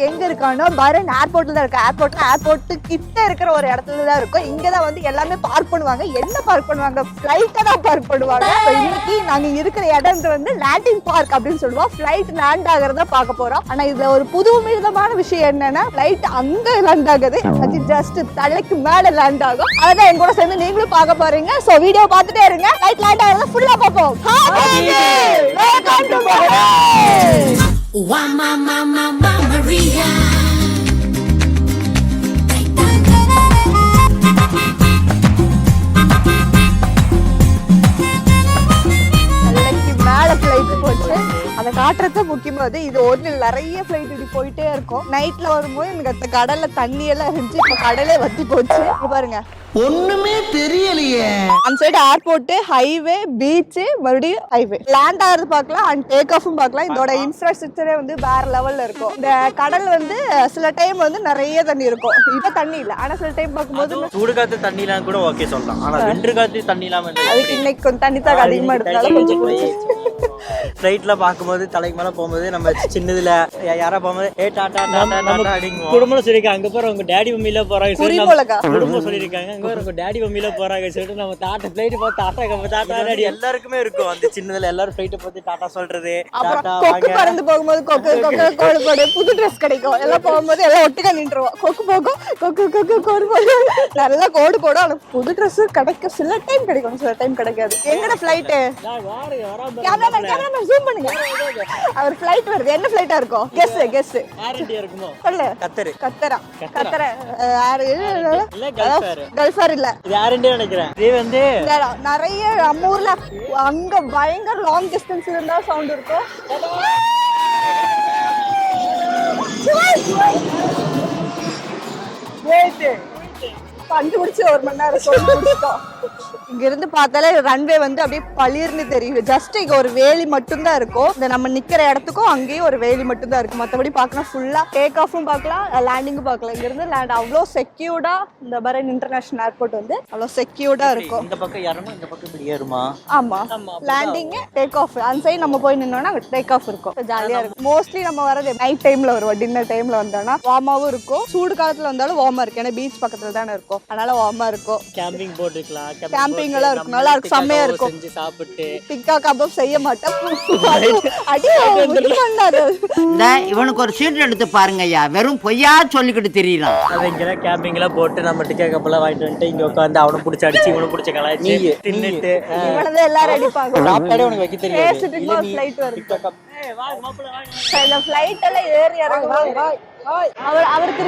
எங்க இருக்கானோ பரன் ஏர்போர்ட்ல தான் இருக்கு. ஏர்போர்ட் கிட்ட இருக்கிற ஒரு இடத்துல தான் இருக்கும். இங்கதான் வந்து எல்லாமே பார்க் பண்ணுவாங்க. என்ன பார்க் பண்ணுவாங்க? ஃபிளைட்டை தான் பார்க் பண்ணுவாங்க. இன்னைக்கு நாங்க இருக்கிற இடம் வந்து லேண்டிங் பார்க் அப்படின்னு சொல்லுவோம். ஃபிளைட் லேண்ட் ஆகிறத பார்க்க போறோம். ஆனா இதுல ஒரு புது விதமான விஷயம் என்னன்னா, ஃபிளைட் அங்க லேண்ட் ஆகுது, அது ஜஸ்ட் தலைக்கு மேல லேண்ட் ஆகும். அதான் எங்க கூட சேர்ந்து நீங்களும் பார்க்க போறீங்க. சோ வீடியோ பார்த்துட்டே இருங்க. ஃபிளைட் லேண்ட் ஆகிறத ஃபுல்லா பார்ப்போம். Maria. மேல ஃபிளைட் போச்சு, அதை காட்டுறது முக்கியமா. இது ஒண்ணு நிறைய ஃபிளைட் இப்படி போயிட்டே இருக்கும். நைட்ல வரும்போது எனக்கு அந்த கடல்ல தண்ணி எல்லாம் இருந்துச்சு, இப்ப கடலே வத்தி போச்சு. பாருங்க, ஒண்ணுமே தெரியலையே. அந்த சைடு ஏர்போர்ட், ஹைவே, பீச், மறுபடியும் ஹைவே. லேண்ட் ஆகிறது பார்க்கலாம் அண்ட் டேக் ஆஃபும் பார்க்கலாம். இதோட இன்ஃப்ராஸ்ட்ரக்சரே வந்து வேற லெவல்ல இருக்கும். இந்த கடல் வந்து சில டைம் வந்து நிறைய தண்ணி இருக்கும், இப்ப தண்ணி இல்ல. ஆனா சில டைம் பார்க்கும்போது சூடு காத்து தண்ணி இல்லாம கூட ஓகே சொல்லலாம். ஆனா விண்டர் காத்து தண்ணி இல்லாம அதுக்கு இன்னைக்கு கொஞ்சம் தண்ணி தாக்க அதிகமா எடுத்தாலும் ஃப்ளைட்ல பாக்கும்போது தலைக்கு மேல போகும்போது நம்ம சின்னதுல யாரா போகும்போது ஏ டாடா டாடா அப்படிங்க குடும்பம் சொல்லிருக்காங்க. அங்க போற உங்க டேடி மம்மில போறாங்க குடும்பம் சொல்லிருக்காங்க. அங்க போற உங்க டேடி மம்மில போறாங்க சொல்லிட்டு நம்ம டாட்டா ஃப்ளைட் பார்த்து டாட்டா டாடா எல்லாருக்குமே இருக்கும். அந்த சின்னதுல எல்லாரும் ஃப்ளைட் பார்த்து டாட்டா சொல்றது. கொக்கு பறந்து போகும்போது கொக்கு கொக்கு கோடு கோடு புது ட்ரெஸ் கிடைக்கும். எல்லாம் போகும்போது எல்லாம் ஒட்டுக்கா நின்றுவோம். கொக்கு போகும், கொக்கு கொக்கு கோடு கோடு நல்லா கோடு கோடும். ஆனா புது ட்ரெஸ் கிடைக்கும், சில டைம் கிடைக்கும், சில டைம் கிடைக்காது. எங்கட ஃப்ளைட் கேமராமேன் ஜூம் பண்ணுங்க. அவர் ஃப்ளைட் வருது. என்ன ஃப்ளைட்டா இருக்கும்? Guess guess. ஏர் இந்தியா இருக்குமோ? சொல்லு. கத்தரா கல்ஃபர் இல்ல, இது ஏர் இந்தியா நினைக்கிறேன். இது வந்து நிறைய நம்ம ஊர்ல அங்க பயங்கர லாங் டிஸ்டன்ஸ் இருந்தா சவுண்ட் இருக்கும். கண்டுபிடிச்சு 1 மணி நேரம் சொல்லிட்டோம். இங்க இருந்து பார்த்தாலே ரன்வே வந்து அப்படியே பளிர்னு தெரியும். ஜஸ்ட் இங்க ஒரு வேலி மட்டும் தான் இருக்கும். இந்த நம்ம நிக்கிற இடத்துக்கும் அங்கேயும் ஒரு வேலி மட்டும் தான் இருக்கும். மற்றபடி பார்க்கலாம் ஃபுல்லா டேக் ஆஃபும் பார்க்கலாம், லேண்டிங்கும் பார்க்கலாம். இங்க இருந்து லேண்ட் அவ்வளோ செக்யூர்டா. இந்த பரன் இன்டர்நேஷனல் ஏர்போர்ட் வந்து அவ்வளோ செக்யூர்டா இருக்கும். இந்த பக்கம் ஏறணும், இந்த பக்கம் இப்படி ஏறுமா? ஆமா, லேண்டிங் டேக் ஆஃப். அந்த சைடு நம்ம போய் நின்னோம்னா டேக் ஆஃப் இருக்கும். ஜாலியா இருக்கும். மோஸ்ட்லி நம்ம வரது நைட் டைம்ல வருவோம். டின்னர் டைம்ல வந்தோம்னா வார்மாவும் இருக்கும். சூடு காலத்துல வந்தாலும் வார்மா இருக்கு, ஏன்னா பீச் பக்கத்துல தானே இருக்கும், அதனால வார்மா இருக்கும். கேம்பிங் போட்டுக்கலாம், கேம்பிங் எல்லாம் இருக்கும், நல்லா இருக்கும், செம்மையா இருக்கும். செஞ்சு சாப்பிட்டு டிக்கா கபாப் செய்ய மாட்டேன். இவனுக்கு ஒரு சீட் எடுத்து பாருங்க ஐயா, வெறும் பொய்யா சொல்லிக்கிட்டு தெரியலாம். அவங்க கேம்பிங் எல்லாம் போட்டு நம்ம டிக்கா கப்பெல்லாம் வாங்கிட்டு வந்துட்டு இங்க உட்காந்து அவனை பிடிச்சி அடிச்சு இவனை பிடிச்ச கலாச்சி தின்னுட்டு இவனதான் எல்லாரும் அடிப்பாங்க. சாப்பிட்டாலே உனக்கு வைக்க தெரியாது. ஃளைட் வருது. இந்த ஃளைட் எல்லாம் ஏறி இறங்குவாங்க. அவருக்கு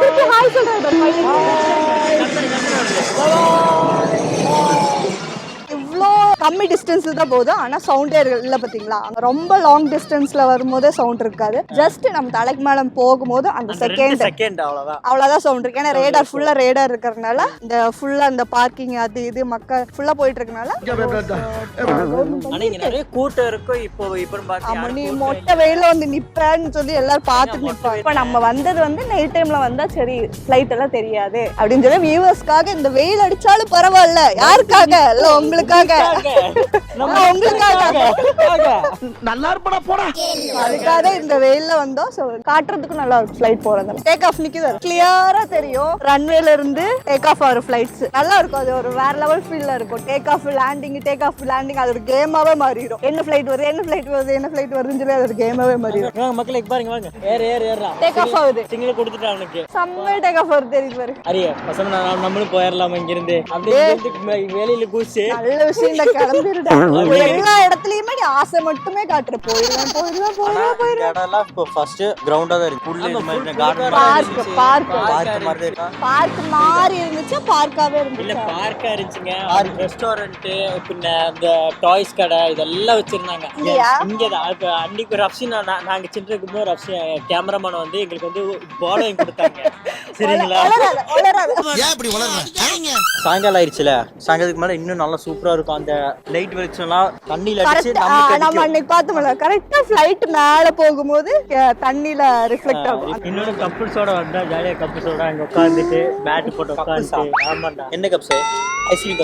திருப்பி ஹாய் சொல்றாரு. இவ்வளோ கம்மி டிஸ்டன்ஸ்ல தான் போகுது, ஆனா சவுண்டே இல்ல. பாத்தீங்களா, ரொம்ப லாங் டிஸ்டன்ஸ்ல வரும்போதே சவுண்ட் இருக்காது. ஜஸ்ட் நம்ம தலைக்கு மேல போகும்போது அந்த செகண்ட் அவ்வளவுதான் சவுண்ட் இருக்கு. ஏன்னா ரேடார் ஃபுல்லா ரேடார் இருக்கிறதுனால இந்த ஃபுல்லா இந்த பார்க்கிங் அது இது மக்கள் ஃபுல்லா போயிட்டு இருக்கனால நிறைய கூட்டம் இருக்கும். இப்போ நீ மொட்டை வெயில வந்து நிப்பேன்னு சொல்லி எல்லாரும் பார்த்துட்டு நிப்பாங்க. இப்ப நம்ம வந்தது வந்து நைட் டைம்ல வந்தா சரி ஃபிளைட் எல்லாம் தெரியாது அப்படின்னு சொல்லி வியூவர்ஸ்க்காக இந்த வெயில் அடிச்சாலும் பரவாயில்ல. யாருக்காக? இல்ல உங்களுக்காக, நல்லா இருப்பா போடா. அதுக்காக இந்த வெயில்ல வந்தோம். காட்டுறதுக்கு நல்லா இருக்கும். ஃபிளைட் போறது டேக் ஆஃப் நிக்குது, கிளியரா தெரியும். ரன்வேல இருந்து டேக் ஆஃப் ஆகிற ஃபிளைட்ஸ் நல்லா இருக்கும். அது ஒரு வேற லெவல் ஃபீல்ல இருக்கும். Take off landing, take off landing அது ஒரு கேமாவே மாறிடும். என்ன ஃபிளைட் வருது, என்ன ஃபிளைட் வருது, என்ன ஃபிளைட் வருதுன்னு சொல்லி அது ஒரு கேமாவே மாறிடும். மக்களுக்கு பாருங்க, வாங்க ஏறு ஏறு ஏறலாம். டேக் ஆஃப் ஆகுது, சிங்கிள் கொடுத்துட்டு அவனுக்கு செம்ம டேக் ஆஃப் வருது தெரியுது பாரு. அரிய பசங்க நம்மளும் போயிடலாம் இங்க இருந்து. அப்படியே வெளியில கூச்சு. நல்ல விஷயம். இந்த கிளம்பிடுடா. எல்லா இடத்துலயுமே நீ ஆசை மட்டுமே காட்டுற. போயிருவேன் இடம்லாம் இப்போ ஃபர்ஸ்ட் கிரவுண்டா தான் இருக்கு. பார்க் மாதிரி இருந்துச்சு, பார்க்காவே இல்ல இருந்துச்சு. பார்க்கா இருந்துச்சுங்க. ரெஸ்டாரண்ட், பின்ன இந்த டாய்ஸ் கடை இதெல்லாம் வச்சிருந்தாங்க. இங்கதான் இப்ப அன்னைக்கு ரப்ஷன் நாங்க சின்ன இருக்கும்போது ரப்ஷன் கேமராமேன் வந்து எங்களுக்கு வந்து பால் வாங்கி கொடுத்தாங்க. சரிங்களா? சாயங்காலம் ஆயிடுச்சுல, சாயங்காலத்துக்கு மேல இன்னும் நல்லா சூப்பரா இருக்கும். அந்த லைட் வெளிச்சம்லாம் தண்ணியில அடிச்சு நம்ம அன்னைக்கு பார்த்தோம்ல, கரெக்டா ஃளைட் மேல போகும்போது தண்ணில ரிஃப்ளெக்ட் ஆகும். இன்னொரு கப்புள்ஸோட வந்தா ஜாலியா கப்புள்ஸோட அங்க உட்கார்ந்துட்டு பேட் போட்டு உட்கார்ந்து. ஆமாண்டா. என்ன கப்ஸ்? ஐஸ்கிரீம்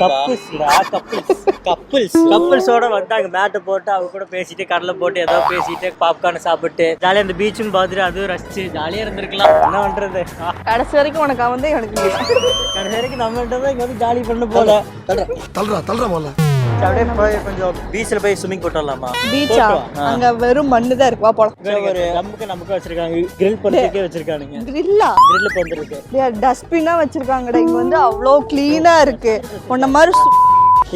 கப்புள்ஸோட வந்து அங்க பேட் போட்டு அவங்க கூட பேசிட்டு கடலை போட்டு ஏதோ பேசிட்டு பாப்கார்ன் சாப்பிட்டு ஜாலியா அந்த பீச்சும் பார்த்துட்டு அதுவும் ரசிச்சு ஜாலியா இருந்திருக்கலாம். என்ன பண்றது, கடைசி வரைக்கும் உனக்கு வந்து எனக்கு கடைசி வரைக்கும் நம்மகிட்ட தான் இங்க வந்து ஜாலி பண்ண போல. அப்படியே போய் கொஞ்சம் பீச்ல போய் ஸ்விமிங் போட்டுடலாமா? பீச்சா? அங்க வெறும் மண்ணு தான் இருக்கு. போலாம். ஒரு நமக்கு வச்சிருக்காங்க, கிரில் பண்றதுக்கே வச்சிருக்காங்க. கிரில்லா? கிரில் பண்றதுக்கு டஸ்ட்பினா வச்சிருக்காங்கடா. இங்க வந்து அவ்வளோ கிளீனா இருக்கு. உன்ன மாதிரி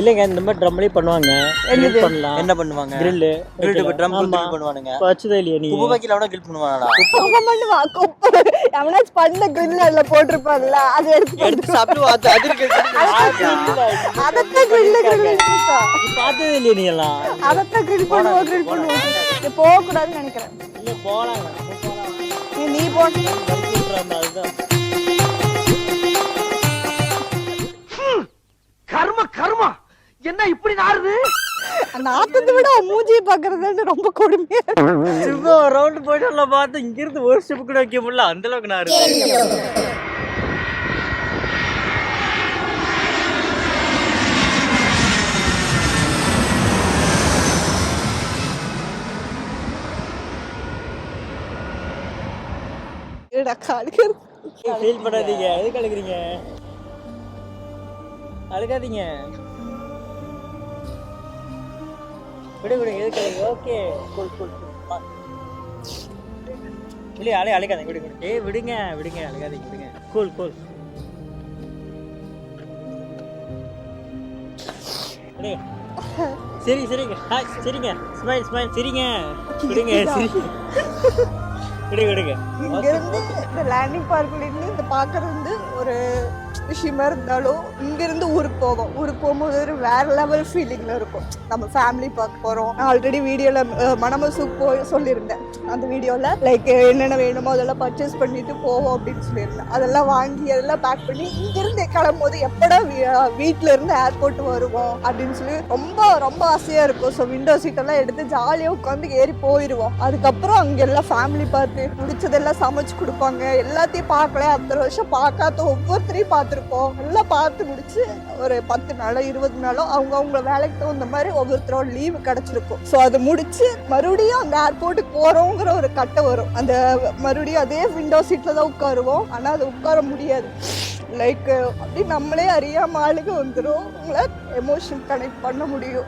இல்லங்க, இந்த மாதிரி ட்ரம்லயே பண்ணுவாங்க. கிரில் பண்ணலாம். என்ன பண்ணுவாங்க? கிரில் ட்ரம் பண்ணுவானுங்க. பச்சதே இல்லையா நீ? உப்பு பாக்கில அவன கிரில் பண்ணுவானடா. பண்ணுவா கொப்பு எவனாச்சும் பண்ண கிரில் அதுல போட்டுருப்பான்ல, அது எடுத்து சாப்பிட்டு அது இருக்கு. அதத்த கிரில் நீ பார்த்ததே இல்லையா நீ எல்லாம்? அதத்த கிரில் பண்ணுவோம். போக கூடாதுன்னு நினைக்கிறேன். இல்ல போலாம். நீ போன அதுதான் கர்மா என்ன இப்படி நாறுது? நாத்தத்தை விட மூஞ்சியை பாக்குறது ரொம்ப கொடுமையா. சும்மா ரவுண்ட் போயிட்டு எல்லாம் பார்த்து இங்க இருந்து ஒரு ஸ்டெப் கூட வைக்க முடியல, அந்த அளவுக்கு நாறு. ஃபீல் பண்ணாதீங்க. எதுக்கு அழுகுறீங்க? அழுகாதீங்க. விடுங்க, எதுக்கு அழுகுறீங்க? Okay, cool. இல்லையா அழுகாதீங்க, விடுங்க. விடுங்க அழுகாதீங்க, விடுங்க. கூல். சரிங்க. ஹாய், சரிங்க. ஸ்மைல், சரிங்க. விடுங்க. இங்க இருந்து இந்த லேண்டிங் பார்க்ல இருந்து இந்த பாக்குறது வந்து ஒரு விஷயமா இருந்தாலும், இங்க இருந்து ஊருக்கு போகும்போது ஒரு வேற லெவல் ஃபீலிங்ல இருக்கும். நம்ம ஃபேமிலி பார்க்க போறோம். நான் ஆல்ரெடி வீடியோல மணமசுக்கு போய் சொல்லியிருந்தேன். அந்த வீடியோல லைக் என்னென்ன வேணுமோ அதெல்லாம் பர்ச்சேஸ் பண்ணிட்டு போவோம் அப்படின்னு சொல்லியிருந்தேன். அதெல்லாம் வாங்கி அதெல்லாம் பேக் பண்ணி இங்க இருந்து கிளம்பும்போது எப்படா வீட்டுல இருந்து ஏர்போர்ட் வருவோம் அப்படின்னு சொல்லி ரொம்ப ஆசையா இருக்கும். ஸோ விண்டோ சீட் எல்லாம் எடுத்து ஜாலியா உட்காந்து ஏறி போயிடுவோம். அதுக்கப்புறம் அங்க எல்லாம் ஃபேமிலி பார்த்து பிடிச்சதெல்லாம் சமைச்சு கொடுப்பாங்க. எல்லாத்தையும் பார்க்கல, அத்தனை வருஷம் பார்க்காத ஒவ்வொருத்தரையும் பார்த்துருப்போம். எல்லாம் பார்த்து முடிச்சு ஒரு 10 நாளோ 20 நாளோ அவங்க வேலைக்கு தகுந்த மாதிரி ஒவ்வொருத்தரோட லீவு கிடைச்சிருக்கும். ஸோ அதை முடிச்சு மறுபடியும் அந்த ஏர்போர்ட்டுக்கு போறோங்கிற ஒரு கட்டம் வரும். அந்த மறுபடியும் அதே விண்டோ சீட்ல தான் உட்காருவோம். ஆனா அது உட்கார முடியாது. லைக் அப்படி நம்மளே அறியாம ஆளுங்க வந்துடும். உங்களை எமோஷன் கனெக்ட் பண்ண முடியும்.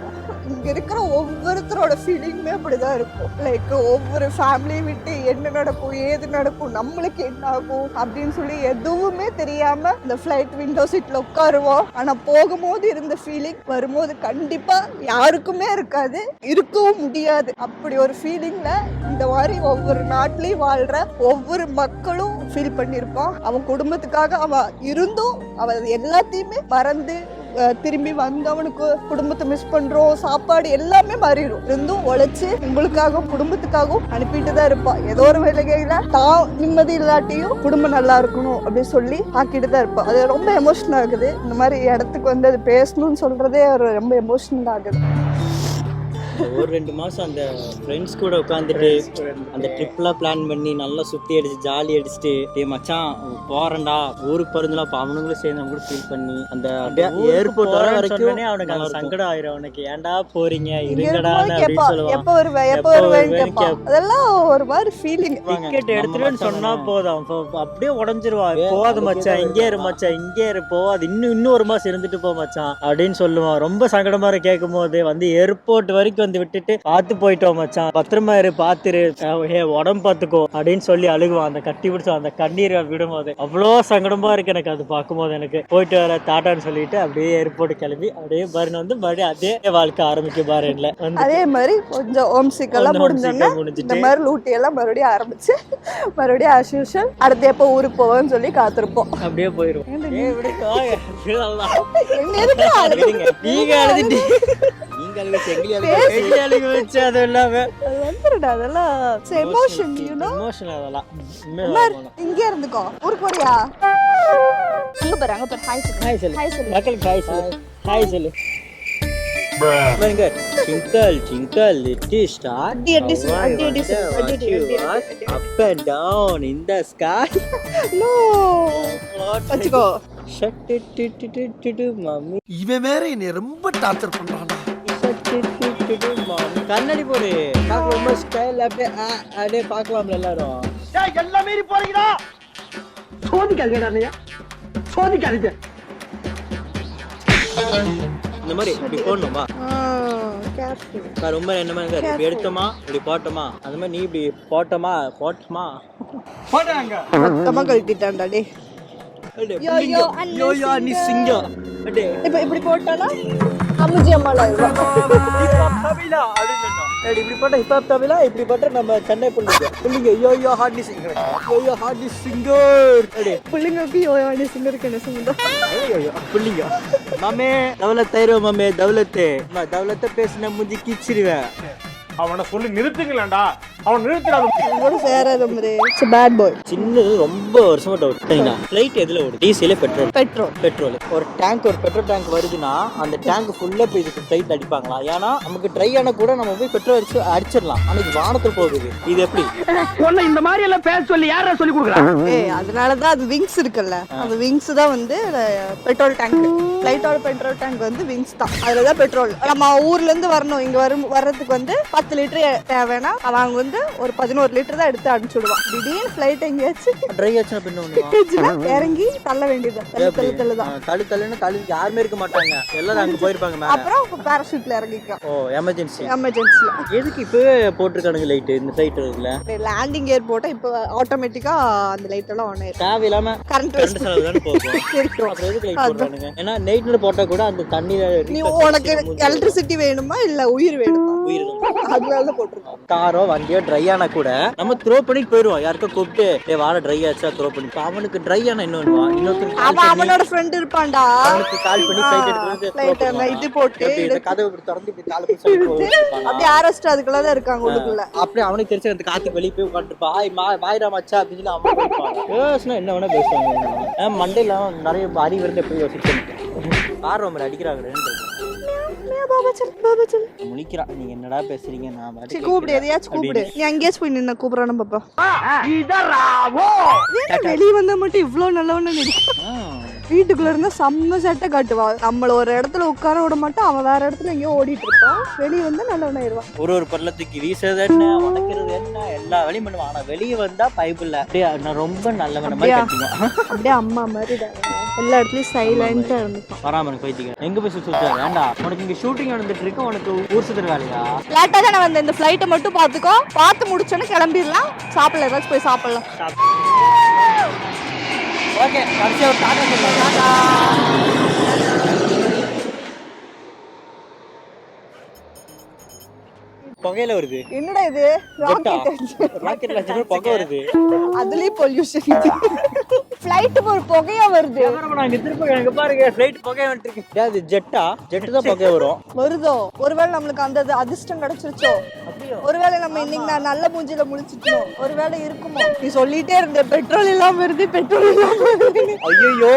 இங்க இருக்கிற ஒவ்வொருத்தரோட ஃபீலிங்குமே அப்படிதான் இருக்கும். லைக் ஒவ்வொரு ஃபேமிலியை விட்டு என்ன நடக்கும், ஏது நடக்கும், நம்மளுக்கு என்ன ஆகும் அப்படின்னு சொல்லி எதுவுமே தெரியாம இந்த ஃபிளைட் விண்டோ சீட்ல உட்காருவோம். ஆனா போகும்போது இருந்த ஃபீலிங் வரும்போது கண்டிப்பா யாருக்குமே இருக்காது, இருக்கவும் முடியாது. அப்படி ஒரு ஃபீலிங்ல இந்த மாதிரி ஒவ்வொரு நாட்டிலையும் வாழ்ற ஒவ்வொரு மக்களும் ஃபீல் பண்ணியிருப்பான். அவன் குடும்பத்துக்காக அவன் இருந்தும் அவன் எல்லாத்தையுமே மறந்து திரும்பி வந்து அவனுக்கு குடும்பத்தை மிஸ் பண்றோம், சாப்பாடு எல்லாமே மாறிடும். இருந்தும் உழைச்சு உங்களுக்காகவும் குடும்பத்துக்காகவும் அனுப்பிட்டு தான் இருப்பான். ஏதோ ஒரு வேலையில தான் நிம்மதி இல்லாட்டியும் குடும்பம் நல்லா இருக்கணும் அப்படின்னு சொல்லி ஆக்கிட்டு தான் இருப்பான். அது ரொம்ப எமோஷனல் ஆகுது. இந்த மாதிரி இடத்துக்கு வந்து அது பேசணும்னு சொல்றதே ஒரு ரொம்ப எமோஷனல் ஆகுது. ஒரு 2 மாசம் அந்த ஃப்ரெண்ட்ஸ் கூட உட்காந்துட்டு அந்த ட்ரிப்லாம் பிளான் பண்ணி நல்லா சுற்றி அடிச்சு ஜாலி அடிச்சுட்டு மச்சான் போறேன்டா ஊருக்கு போறதுலாம் அவனுங்களும் சேர்ந்து அவங்க கூட ஃபீல் பண்ணி அந்த ஏர்போர்ட் வர வரைக்கும் அவனுக்கு அந்த சங்கடம் ஆயிரும். அவனுக்கு ஏன்டா போறீங்க இருங்கடா அப்படின்னு சொல்லுவான். அதெல்லாம் ஒரு மாதிரி ஃபீலிங். டிக்கெட் எடுத்துருன்னு சொன்னா போதும் அப்படியே உடஞ்சிருவான். போகாது மச்சான், இங்கே இரு மச்சான், இங்கே இரு, போகாது, இன்னும் 1 மாசம் இருந்துட்டு போ மச்சான் அப்படின்னு சொல்லுவான். ரொம்ப சங்கடமா கேட்கும் போது வந்து ஏர்போர்ட் வரைக்கும் வந்து விட்டுட்டு பார்த்து போயிட்டோம் மச்சான், பத்திரமா இரு, பாத்துரு, உடம்பு பாத்துக்கோ அப்படின்னு சொல்லி அழுகுவான். அந்த கட்டி பிடிச்சோம் அந்த கண்ணீரை விடும்போது அவ்வளோ சங்கடமா இருக்கு எனக்கு. அது பார்க்கும்போது எனக்கு போயிட்டு வர டாட்டான்னு சொல்லிட்டு அப்படியே ஏர்போர்ட் கிளம்பி அப்படியே பர்ன் வந்து மறுபடியும் அதே வாழ்க்கை ஆரம்பிக்க பாருல வந்து அதே மாதிரி கொஞ்சம் ஹோம்சிக்கெல்லாம் முடிஞ்சோன்னா இந்த மாதிரி லூட்டி எல்லாம் மறுபடியும் ஆரம்பிச்சு மறுபடியும் ஆஸ் யூஷுவல் அடுத்து எப்போ ஊருக்கு போவோம்னு சொல்லி காத்திருப்போம். அப்படியே போயிடும். என்ன எதுக்கு அழுகுறீங்க? நீங்க அழுதுட்டு நீங்க அழுக வச்சு அது இல்லாம அது வந்துருடா, அதெல்லாம் எமோஷன், யூ நோ, எமோஷன். அதெல்லாம் இங்க இருந்துக்கோ. ஊருக்கு போறியா? அங்க பாரு, அங்க பாரு. ஹாய் சொல்லு, ஹாய் சொல்லு, ஹாய் சொல்லு. மக்களுக்கு ஹாய் சொல்லு, ஹாய் சொல்லு. Twinkle, twinkle, little star, அடி அடி சொல்லு, அடி அடி சொல்லு, அடி அடி அடி அடி. up and down in the sky. No வச்சுக்கோ. Shut it, mummy. இவன் வேற என்னை ரொம்ப டார்ச்சர் பண்றான்டா. Shut it, mummy. கண்ணாடி போடு, பார்க்க ரொம்ப ஸ்டைல். அப்படியே பார்க்கலாம்ல எல்லாரும். டேய் எல்லாம் மீறி போறீங்கடா. சோதிக்காதீங்கடா அண்ணையா, சோதிக்காதீங்க. இந்த மாதிரி இப்படி போடணுமா? ரொம்ப என்ன மாதிரி இப்படி எடுத்தோமா இப்படி போட்டோமா, அந்த மாதிரி நீ இப்படி போட்டோமா போட்டாங்க மொத்தமா கழட்டிட்டான்டா டே. யோ நீ சிங்கம். இப்ப இப்படி போட்டானா அம்முஜி அம்மால இப்படி போட்ட ஹிப்ஹாப் தபிலா, இப்படி போட்ட நம்ம சென்னை புள்ளிங்க யோ ஹார்ட்னி சிங்கர், யோ ஹார்ட்னி சிங்கர். புள்ளிங்களுக்கு யோ ஹார்ட்னி சிங்கருக்கு என்ன சம்பந்தம்? புள்ளிங்க மாமே தவலத் தயிரோ மாமே தவலத்து தவலத்தை பேசின மூஞ்சி கீச்சிருவேன். அவனை சொல்லி நிறுத்துங்களேன்டா, அவன் நிறுத்துறாது. கூட சேராத மாதிரி. It's bad boy. சின்னது ரொம்ப வருஷமா டவுட். சரிங்களா, ஃப்ளைட் எதுல ஓடும்? Diesel, petrol. ஒரு டேங்க், ஒரு பெட்ரோல் டேங்க் வருதுன்னா அந்த டேங்க் ஃபுல்லா போய் இதுக்கு ஃப்ளைட் அடிப்பாங்களா? ஏன்னா நமக்கு ட்ரை ஆனா கூட நம்ம போய் பெட்ரோல் அடிச்சிடலாம். ஆனா இது வானத்துல போகுது, இது எப்படி? உன்னை இந்த மாதிரி எல்லாம் பேச சொல்லி யாரா சொல்லி கொடுக்குறா? அதனாலதான் அது விங்ஸ் இருக்குல்ல, அந்த விங்ஸ் தான் வந்து பெட்ரோல் டேங்க். ஃப்ளைட்டோட பெட்ரோல் டேங்க் வந்து விங்ஸ் தான், அதுலதான் பெட்ரோல். நம்ம ஊர்ல இருந்து வரணும், இங்க வர்றதுக்கு வந்து 10 லிட்டர் தேவைன்னா அவங்க வந்து ஒரு 11 லிட்டர் தான் எடுத்து அனுப்பிச்சுடுவான். திடீர்னு ஃப்ளைட் எங்கேயாச்சும் ட்ரை ஆச்சுன்னா பின்ன இறங்கி தள்ள வேண்டியது. தள்ளுதான் தள்ளு யாருமே இருக்க மாட்டாங்க, எல்லாரும் அங்க போயிருப்பாங்க மேல. அப்புறம் பாராசூட்ல இறங்கிக்கும். ஓ எமர்ஜென்சில எதுக்கு இப்பவே போட்டிருக்கானுங்க லைட் இந்த ஃப்ளைட் இருக்குல்ல? லேண்டிங் கியர் போட்டா இப்போ ஆட்டோமேட்டிக்கா அந்த லைட் எல்லாம் ஆன் ஆயிடும். தேவையில்லாம கரண்ட் செலவு தானே போகும். அப்புறம் எதுக்கு லைட் போடுறானுங்க? ஏன்னா நைட்ல போட்டா கூட அந்த தண்ணில நீ உனக்கு எலக்ட்ரிசிட்டி வேணுமா இல்ல உயிர் வேணுமா? உயிர் அதனால போட்டுருக்கோம். காரோ வண்டியோ ட்ரை ஆனா கூட நம்ம த்ரோ பண்ணிட்டு போயிடுவோம். யாருக்கோ கூப்பிட்டு வாழ ட்ரை ஆச்சா த்ரோ பண்ணி. அவனுக்கு ட்ரை ஆனா இன்னொருத்தருக்கு அவனோட ஃப்ரெண்ட் இருப்பான்டா, அவனுக்கு கால் பண்ணி ஃப்ளைட் இது போட்டு கதவு இப்படி திறந்து இப்படி கால போய் அப்படியே அரெஸ்ட் அதுக்குள்ள தான் இருக்காங்க உள்ளுக்குள்ள. அப்படியே அவனுக்கு தெரிஞ்சு அந்த காத்துக்கு வெளியே போய் உட்காந்துருப்பான். பாய்ரா மச்சா அப்படின்னு சொல்லி அவன் போயிருப்பான். பேசுனா என்ன வேணா பேசுவாங்க. மண்டையில நிறைய அறிவு இருந்து எப்படி யோசிச்சு காரம் அடிக்கிறாங்க. முழிக்கிறான். நீங்க என்னடா பேசுறீங்க? நான் கூப்பிடு, எதையாச்சும் கூப்பிடு. நீ அங்கேயாச்சும் போய் நின்ன கூப்பிடறானு பாப்பா. வெளியே வந்தா மட்டும் இவ்வளவு நல்லவன்னு நினைக்கிறேன். வீட்டுக்குள்ள இருந்தா செம்ம சட்டை காட்டுவா. நம்மள ஒரு இடத்துல உட்கார விட மாட்டான், அவன் வேற இடத்துல எங்கேயோ ஓடிட்டு இருப்பான். வெளியே வந்தா நல்லவனாயிருவான். ஒரு பள்ளத்துக்கு வீசுறது என்ன, உனக்கிறது என்ன, எல்லா வேலையும் பண்ணுவான். ஆனா வெளியே வந்தா பைபிள்ல அப்படியே நான் ரொம்ப நல்லவன மாதிரி கட்டிக்குவான். அப்படியே அம்மா மாதிரி எல்லா இடத்துலயும் சைலண்டா இருந்துப்பான். வராம பைத்தியம். எங்க போய் சுத்துற வேண்டா, உனக்கு இங்க ஷூட்டிங் நடந்துட்டு இருக்கு, உனக்கு ஊர் சுத்துற வேலையா? லேட்டா தான் நான் இந்த ஃபிளைட்டை மட்டும் பாத்துக்கோ, பார்த்து முடிச்சோன்னு கிளம்பிடலாம். சாப்பிடல, ஏதாச்சும் போய் சாப்பிடலாம். ஓகே, கடைசியா ஒரு டாடா சொல்லுங்க. புகையில வருது. என்னடா இது? ராக்கெட்ல புகை வருது. அதுலயும் பொல்யூஷன். ஃளைட் ஒரு புகையா வருது. நாங்க திருப்பி எங்க பாருங்க ஃளைட் புகை வந்துட்டு இருக்கு. அது ஜெட்டா? ஜெட் தான் புகை வரும். வருதோ? ஒருவேளை நம்மளுக்கு அந்த அதிர்ஷ்டம் கிடைச்சிருச்சோ? ஒருவேளை நம்ம இன்னைக்கு நான் நல்ல மூஞ்சில முழிச்சிட்டோம். ஒருவேளை இருக்குமோ? நீ சொல்லிட்டே இருந்த பெட்ரோல் இல்லாம வருது, பெட்ரோல் இல்லாம வருது. ஐயோ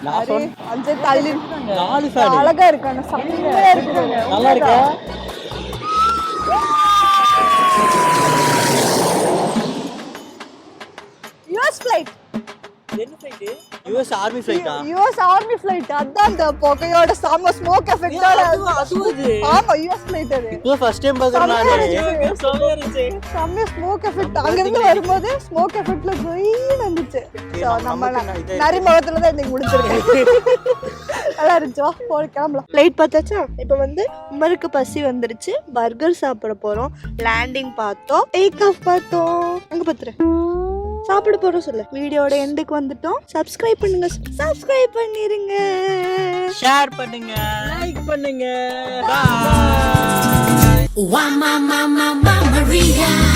நான் சொன்ன அந்த தள்ளி 4 ஃபேன் அழகா இருக்கானே, செம்மையா இருக்கு. நல்லா இருக்கா? US flight. என்ன ஃளைட்? யுஎஸ் ஆர்மி ஃளைட்டா? US army flight. அதான் அந்த புகையோட சாம ஸ்மோக் எஃபெக்ட்டோட. அதுது. ஆமா யுஎஸ் ஃளைட் அது. இப்போ ஃபர்ஸ்ட் டைம் பாக்குறேன் நான். செம்ம ஸ்மோக் எஃபெக்ட். அங்க இருந்து வரும்போது ஸ்மோக் எஃபெக்ட்ல கோயின்னு வந்துச்சு. சோ நம்ம நரி முகத்துல தான் இன்னைக்கு முடிச்சிருக்கோம். நல்லா இருந்துச்சு. வா போய் கிளம்பலாம். ஃப்ளைட் பார்த்தாச்சா? இப்போ வந்து உமருக்கு பசி வந்துருச்சு. பர்கர் சாப்பிட போறோம். லேண்டிங் பார்த்தோம், டேக் ஆஃப் பார்த்தோம். அங்க பாத்துரு சாப்பிட போறோம் சொல்லு. வீடியோட எண்டுக்கு வந்துட்டோம். சப்ஸ்கிரைப் பண்ணுங்க, சப்ஸ்கிரைப் பண்ணிருங்க, ஷேர் பண்ணுங்க, லைக் பண்ணுங்க. Maria.